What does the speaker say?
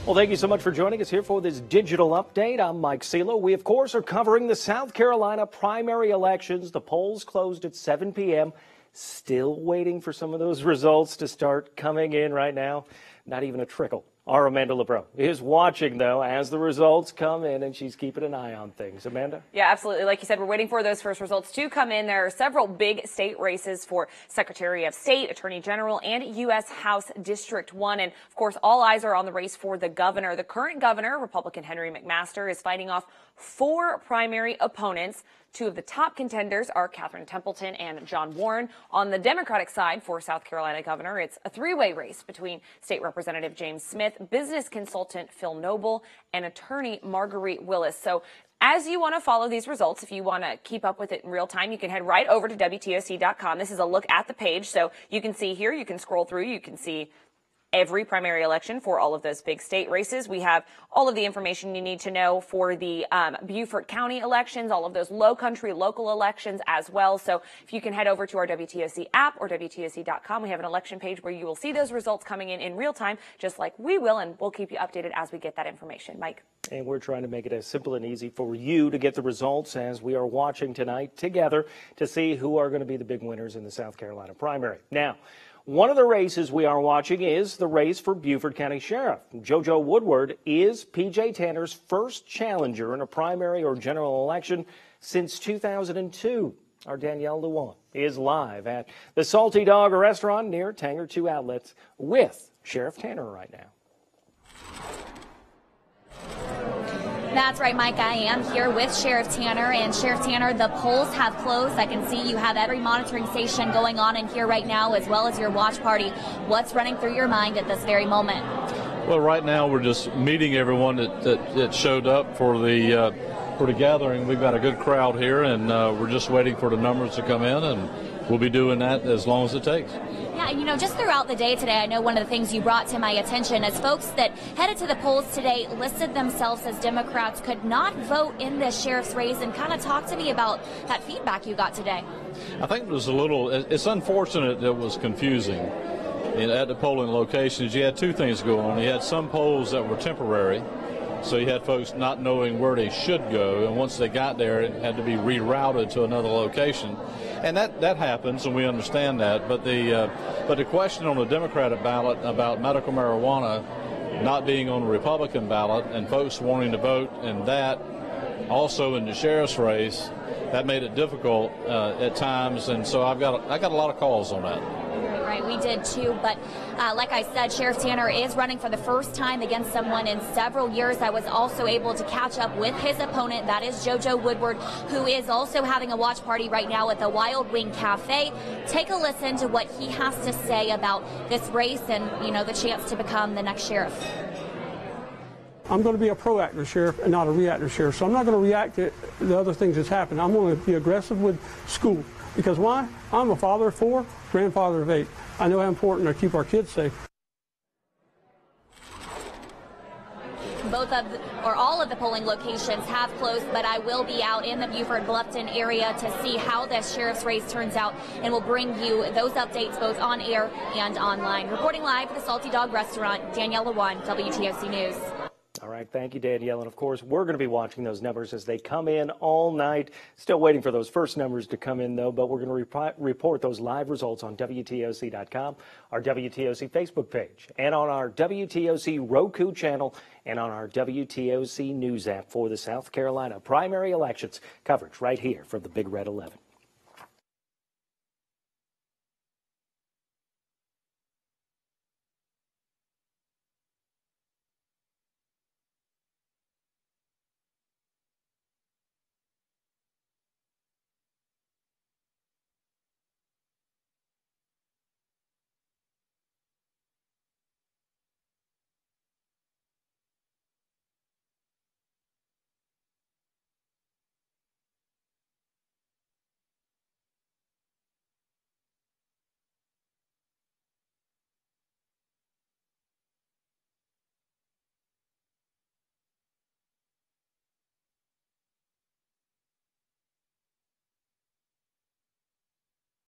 Well, thank you so much for joining us here for this digital update. I'm Mike Selo. We, of course, are covering the South Carolina primary elections. The polls closed at 7 p.m. Still waiting for some of those results to start coming in right now. Not even a trickle. Our Amanda LeBreau is watching, though, as the results come in, and she's keeping an eye on things. Amanda? Yeah, absolutely. Like you said, we're waiting for those first results to come in. There are several big state races for Secretary of State, Attorney General, and U.S. House District 1. And, of course, all eyes are on the race for the governor. The current governor, Republican Henry McMaster, is fighting off 4 primary opponents. 2 of the top contenders are Catherine Templeton and John Warren. On the Democratic side for South Carolina governor, it's a 3-way race between State Representative James Smith, business consultant Phil Noble, and attorney Marguerite Willis. So as you want to follow these results, if you want to keep up with it in real time, you can head right over to WTOC.com. This is a look at the page. So you can see here, you can scroll through, you can see every primary election for all of those big state races. We have all of the information you need to know for the Beaufort County elections, all of those low country local elections as well. So if you can head over to our WTOC app or WTOC.com, we have an election page where you will see those results coming in real time, just like we will, and we'll keep you updated as we get that information. Mike? And we're trying to make it as simple and easy for you to get the results as we are watching tonight together to see who are going to be the big winners in the South Carolina primary. Now, one of the races we are watching is the race for Beaufort County Sheriff. JoJo Woodward is P.J. Tanner's first challenger in a primary or general election since 2002. Our Danielle Lewan is live at the Salty Dog restaurant near Tanger 2 Outlets with Sheriff Tanner right now. That's right, Mike. I am here with Sheriff Tanner. And Sheriff Tanner, the polls have closed. I can see you have every monitoring station going on in here right now, as well as your watch party. What's running through your mind at this very moment? Well, right now we're just meeting everyone that showed up for the gathering. We've got a good crowd here, and we're just waiting for the numbers to come in, and we'll be doing that as long as it takes. Yeah, and just throughout the day today, I know one of the things you brought to my attention is folks that headed to the polls today listed themselves as Democrats could not vote in this sheriff's race, and kind of talk to me about that feedback you got today. I think it was it's unfortunate that it was confusing. At the polling locations, you had 2 things going on. You had some polls that were temporary, so you had folks not knowing where they should go, and once they got there, it had to be rerouted to another location. And that happens, and we understand that. But the question on the Democratic ballot about medical marijuana not being on the Republican ballot and folks wanting to vote, and that also in the sheriff's race, that made it difficult at times. And so I got a lot of calls on that. Right, we did too, but like I said, Sheriff Tanner is running for the first time against someone in several years that was also able to catch up with his opponent. That is JoJo Woodward, who is also having a watch party right now at the Wild Wing Cafe. Take a listen to what he has to say about this race and, the chance to become the next sheriff. I'm going to be a proactive sheriff and not a reactive sheriff, so I'm not going to react to the other things that's happened. I'm going to be aggressive with school. Because why? I'm a father of 4, grandfather of 8. I know how important to keep our kids safe. All of the polling locations have closed, but I will be out in the Beaufort-Bluffton area to see how the sheriff's race turns out, and will bring you those updates both on air and online. Reporting live at the Salty Dog restaurant, Danielle Lewan, WTOC News. All right, thank you, Danielle. And, of course, we're going to be watching those numbers as they come in all night. Still waiting for those first numbers to come in, though, but we're going to report those live results on WTOC.com, our WTOC Facebook page, and on our WTOC Roku channel, and on our WTOC News app for the South Carolina primary elections. Coverage right here from the Big Red 11.